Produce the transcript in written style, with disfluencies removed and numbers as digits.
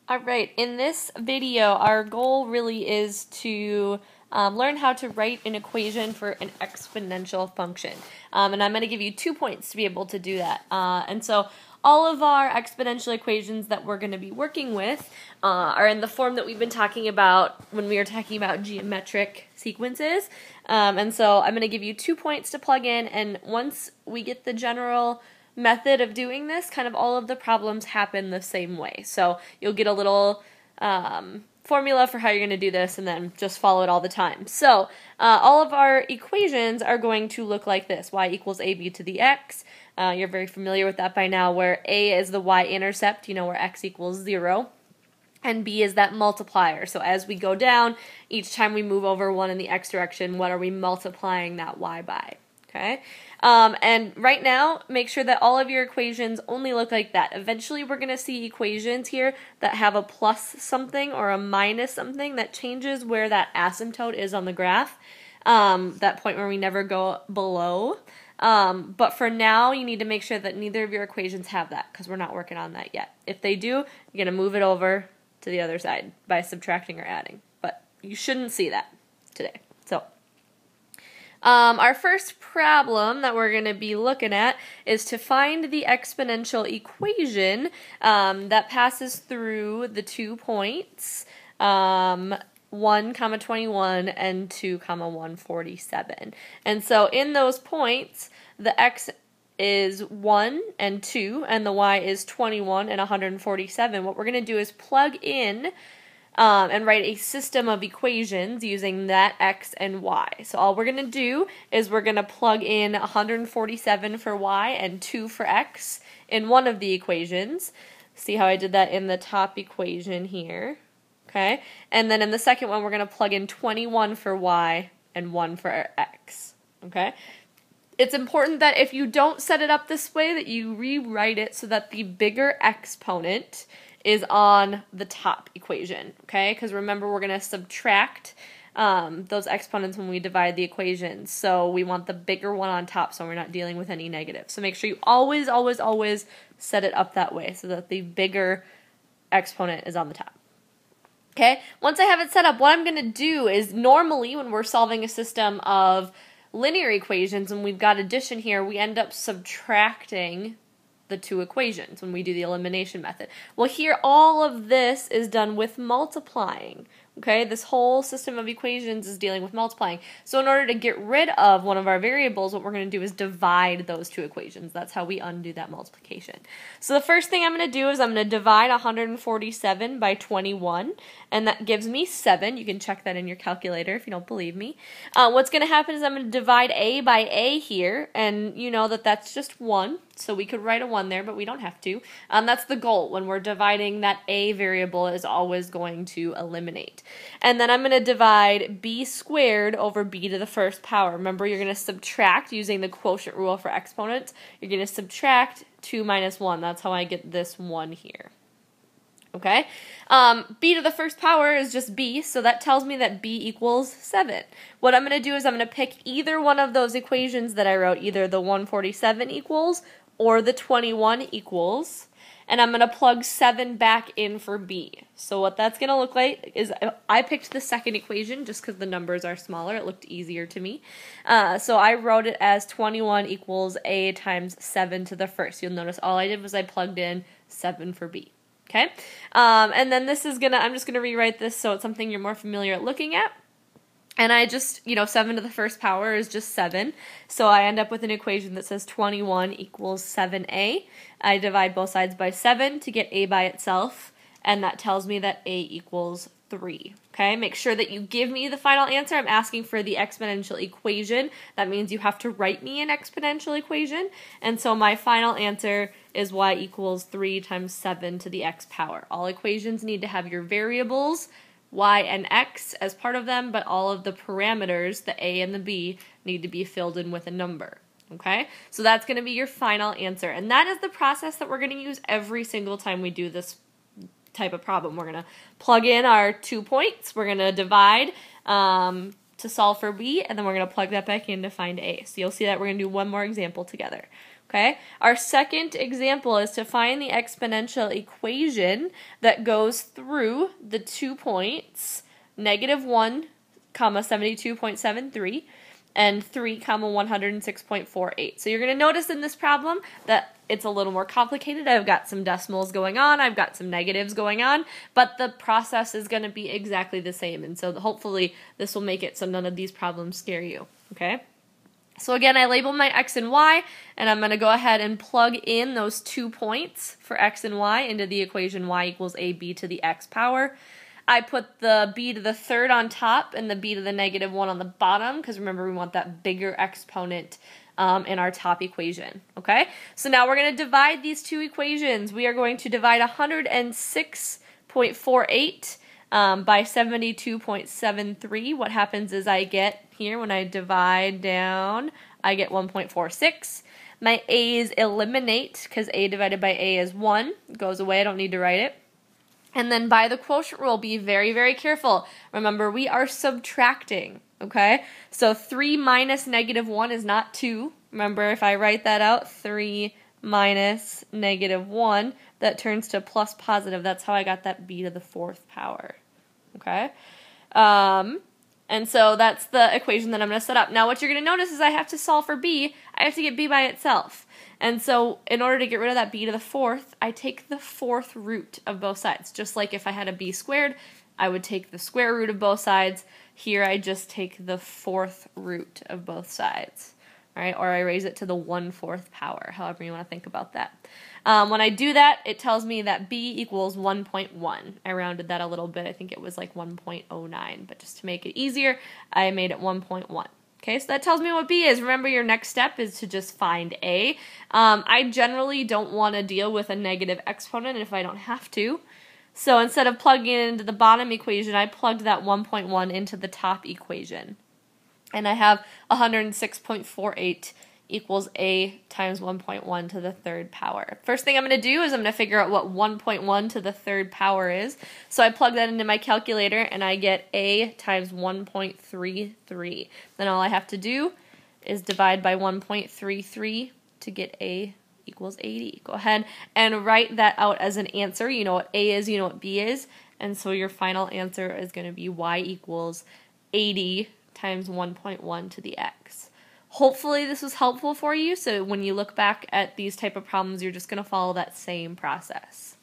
All right, in this video, our goal really is to learn how to write an equation for an exponential function. And I'm going to give you 2 points to be able to do that. And so all of our exponential equations that we're going to be working with are in the form that we've been talking about when we were talking about geometric sequences. And so I'm going to give you 2 points to plug in, and once we get the general method of doing this, kind of all of the problems happen the same way. So you'll get a little formula for how you're going to do this, and then just follow it all the time. So all of our equations are going to look like this: y equals ab to the x. You're very familiar with that by now, where a is the y-intercept, where x equals 0. And b is that multiplier. So as we go down, each time we move over 1 in the x direction, what are we multiplying that y by? Okay? And right now, make sure that all of your equations only look like that. Eventually, we're going to see equations here that have a plus something or a minus something that changes where that asymptote is on the graph, that point where we never go below. But for now, you need to make sure that neither of your equations have that, because we're not working on that yet. If they do, you're going to move it over to the other side by subtracting or adding. But you shouldn't see that today. So our first problem that we're going to be looking at is to find the exponential equation that passes through the 2 points 1, 21 and 2, 147. And so in those points, the x is 1 and 2, and the y is 21 and 147. What we're going to do is plug in and write a system of equations using that x and y. So all we're going to do is we're going to plug in 147 for y and 2 for x in one of the equations. See how I did that in the top equation here? Okay. And then in the second one, we're going to plug in 21 for y and 1 for x. Okay. It's important that if you don't set it up this way, that you rewrite it so that the bigger exponent is on the top equation, okay? Because remember, we're going to subtract those exponents when we divide the equations. So we want the bigger one on top so we're not dealing with any negatives. So make sure you always, always, always set it up that way so that the bigger exponent is on the top. Okay? Once I have it set up, what I'm going to do is normally when we're solving a system of linear equations and we've got addition here, we end up subtracting the 2 equations when we do the elimination method. Well, here all of this is done with multiplying. Okay, this whole system of equations is dealing with multiplying. So in order to get rid of one of our variables, what we're going to do is divide those 2 equations. That's how we undo that multiplication. So the first thing I'm going to do is I'm going to divide 147 by 21, and that gives me 7. You can check that in your calculator if you don't believe me. What's going to happen is I'm going to divide a by a here, and you know that that's just 1. So we could write a 1 there, but we don't have to. That's the goal. When we're dividing, that a variable is always going to eliminate. And then I'm going to divide b squared over b to the first power. Remember, you're going to subtract using the quotient rule for exponents. You're going to subtract 2 minus 1. That's how I get this 1 here. Okay? B to the first power is just b, so that tells me that b equals 7. What I'm going to do is I'm going to pick either one of those equations that I wrote, either the 147 equals or the 21 equals, and I'm going to plug 7 back in for b. So what that's going to look like is I picked the second equation just because the numbers are smaller. It looked easier to me. So I wrote it as 21 equals a times 7 to the first. You'll notice all I did was I plugged in 7 for b. Okay? And then this is I'm just going to rewrite this so it's something you're more familiar at looking at. And I just, 7 to the first power is just 7. So I end up with an equation that says 21 equals 7a. I divide both sides by 7 to get a by itself, and that tells me that a equals 3. Okay, make sure that you give me the final answer. I'm asking for the exponential equation. That means you have to write me an exponential equation. And so my final answer is y equals 3 times 7 to the x power. All equations need to have your variables, y and x, as part of them, but all of the parameters, the a and the b, need to be filled in with a number. Okay? So that's going to be your final answer. And that is the process that we're going to use every single time we do this type of problem. We're going to plug in our 2 points, we're going to divide to solve for b, and then we're going to plug that back in to find a. So you'll see that we're going to do one more example together. Okay, our second example is to find the exponential equation that goes through the 2 points, -1, 72.73, and 3, 106.48. So you're going to notice in this problem that it's a little more complicated. I've got some decimals going on, I've got some negatives going on, but the process is going to be exactly the same. And so hopefully this will make it so none of these problems scare you. Okay? So again, I labeled my x and y, and I'm going to go ahead and plug in those 2 points for x and y into the equation y equals ab to the x power. I put the b to the third on top and the b to the -1 on the bottom, because remember we want that bigger exponent in our top equation. Okay, so now we're going to divide these two equations. We are going to divide 106.48 by 72.73. What happens is I get here, when I divide down, I get 1.46. My a's eliminate, because a divided by a is 1. It goes away, I don't need to write it. And then by the quotient rule, be very, very careful. Remember, we are subtracting, okay? So 3 minus -1 is not 2. Remember, if I write that out, 3 minus -1, that turns to plus positive. That's how I got that b to the 4th power, okay? And so that's the equation that I'm going to set up. Now what you're going to notice is I have to solve for b. I have to get b by itself. And so in order to get rid of that b to the 4th, I take the 4th root of both sides. Just like if I had a b squared, I would take the square root of both sides. Here I just take the 4th root of both sides. All right, or I raise it to the 1/4 power, however you want to think about that. When I do that, it tells me that b equals 1.1. I rounded that a little bit. I think it was like 1.09, but just to make it easier, I made it 1.1. Okay, so that tells me what b is. Remember, your next step is to just find a. I generally don't want to deal with a negative exponent if I don't have to. So instead of plugging it into the bottom equation, I plugged that 1.1 into the top equation. And I have 106.48 equals a times 1.1 to the 3rd power. First thing I'm going to do is I'm going to figure out what 1.1 to the 3rd power is. So I plug that into my calculator and I get a times 1.33. Then all I have to do is divide by 1.33 to get a equals 80. Go ahead and write that out as an answer. You know what a is, you know what b is, and so your final answer is going to be y equals 80 times 1.1 to the x. Hopefully this was helpful for you, so when you look back at these type of problems, you're just going to follow that same process.